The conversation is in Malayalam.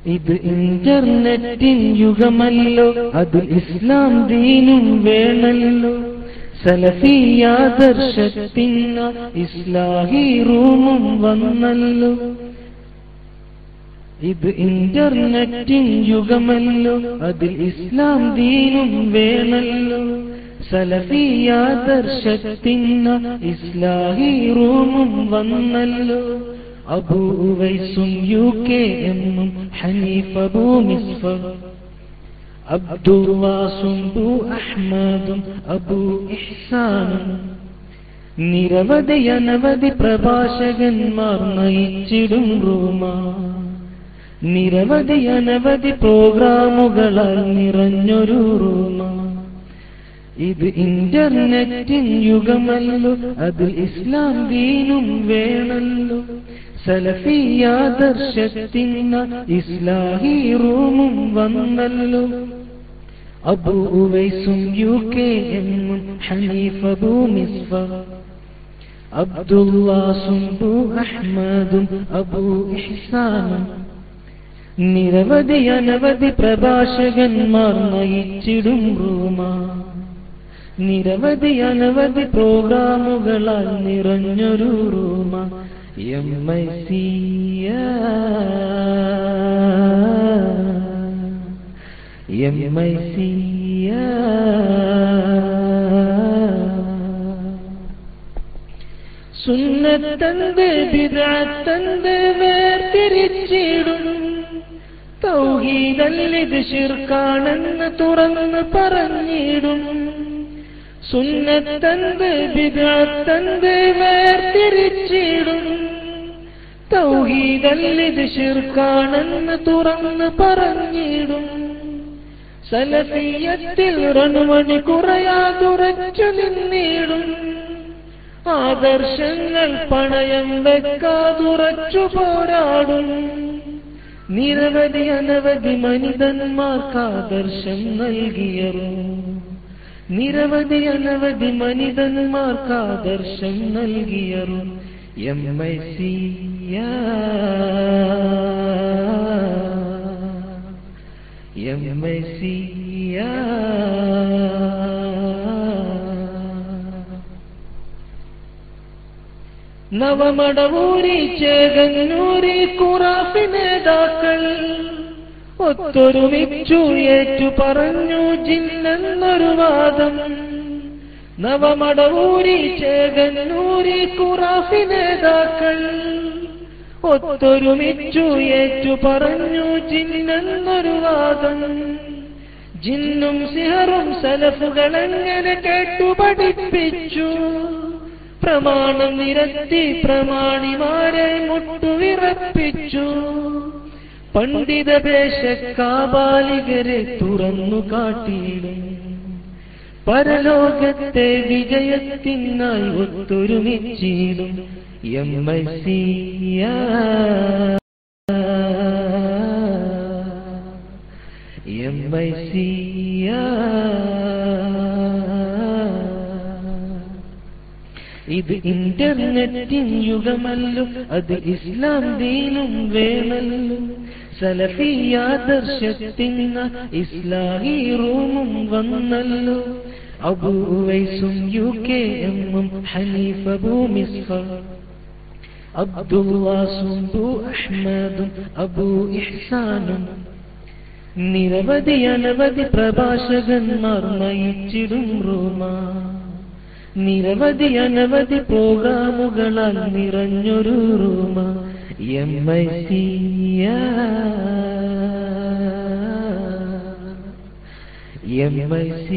ഇത് ഇന്റർനെറ്റിൻ യുഗമല്ലോ, അതിൽ ഇസ്ലാം ദീനും വേണല്ലോ. സലഫിയാദർശത്തിന് ഇസ്ലാഹി റൂമും വന്നല്ലോ. ഇത് ഇന്റർനെറ്റിൻ യുഗമല്ലോ, അതിൽ ഇസ്ലാം ദീനും വേണല്ലോ. സലഫിയാദർശത്തിന് ഇസ്ലാഹി റൂമും വന്നല്ലോ. അബൂ ഉവൈസും UK-എന്നും ഹനീഫ് അബൂ മിസ്ഫർ, അബ്ദുല്ലാസും അബൂ അഹ്മദും അബൂ ഇഹ്സാനും നിരവധി അനവധി പ്രഭാഷകന്മാർ നയിച്ചിടും റൂമാ. നിരവധി അനവധി പ്രോഗ്രാമുകളാൽ നിറഞ്ഞൊരു റൂമാ. ഇത് ഇന്റർനെറ്റിൻ യുഗമല്ലോ, അതിൽ ഇസ്ലാം ദീനും വേണല്ലോ. സലഫിയാദർശത്തിന് ഇസ്ലാഹി റൂമും വന്നല്ലോ. അബൂ ഉവൈസും UK-എന്നും ഹനീഫ് അബൂ മിസ്ഫർ, അബ്ദുല്ലാസും അബൂ അഹ്മദും അബൂ ഇഹ്സാനും നിരവധി അനവധി പ്രഭാഷകന്മാർ നയിച്ചിടും റൂമാ. നിരവധി അനവധി പ്രോഗ്രാമുകളാൽ നിറഞ്ഞൊരു റൂമ. MIC സുന്നത്തെന്ത് ബിദ്അത്തെന്ത് വേർതിരിച്ചിടും. തൗഹീദല്ലിത് ശിർക്കാണെന്ന് തുറന്ന് പറഞ്ഞിടും. സുന്നത്തെന്ത് ബിദ്അത്തെന്ത് വേർതിരിച്ചിടും. തൗഹീദല്ലിത് ശിർക്കാണെന്ന് തുറന്ന് പറഞ്ഞിടും. സലഫിയത്തിൽ റൺമണി കുറയാതുറച്ചു നിന്നിടും. ആദർശങ്ങൾ പണയം വെക്കാതുറച്ചു പോരാടും. നിരവധി അനവധി മനിതന്മാർക്ക് ആദർശം നൽകിയറും. നിരവധി അനവധി മനിതന്മാർക്ക് ആദർശം നൽകിയറും. MIC നവമടവൂരി ചേകന്നൂരി ഖുറാഫി നേതാക്കൾ ഒത്തൊരുമിച്ചു ഏറ്റു പറഞ്ഞു ജിന്നെന്നൊരു വാദം. നവമടവൂരി ചേകന്നൂരി ഖുറാഫി നേതാക്കൾ ഒത്തൊരുമിച്ചു ഏറ്റു പറഞ്ഞു ജിന്നെന്നൊരു വാദം. ജിന്നും സിഹറും സലഫുകളെങ്ങനെ കേട്ടു പഠിപ്പിച്ചു. പ്രമാണം നിരത്തി പ്രമാണിമാരെ മുട്ടുവിറപ്പിച്ചു. പണ്ഡിത വേഷക്കാബാലികരെ തുറന്നു കാട്ടിയിടും. പരലോകത്തെ വിജയത്തിനായി ഒത്തൊരുമിച്ചിടും. MIC ഇത് ഇന്റർനെറ്റിൻ യുഗമല്ലോ, അത് ഇസ്ലാം ദീനും വേണല്ലോ. സലഫിയാദർശത്തിന് ഇസ്ലാഹി റൂമും വന്നല്ലോ. അബൂ ഉവൈസും UK-എന്നും ഹനീഫ് അബൂ മിസ്ഫർ, അബ്ദുല്ലാസും അബൂ അഹ്മദും അബൂ ഇഹ്സാനും നിരവധി അനവധി പ്രഭാഷകന്മാർ നയിച്ചിടും റൂമാ. നിരവധി അനവധി പ്രോഗ്രാമുകളാൽ നിറഞ്ഞൊരു റൂമ. MIC MIC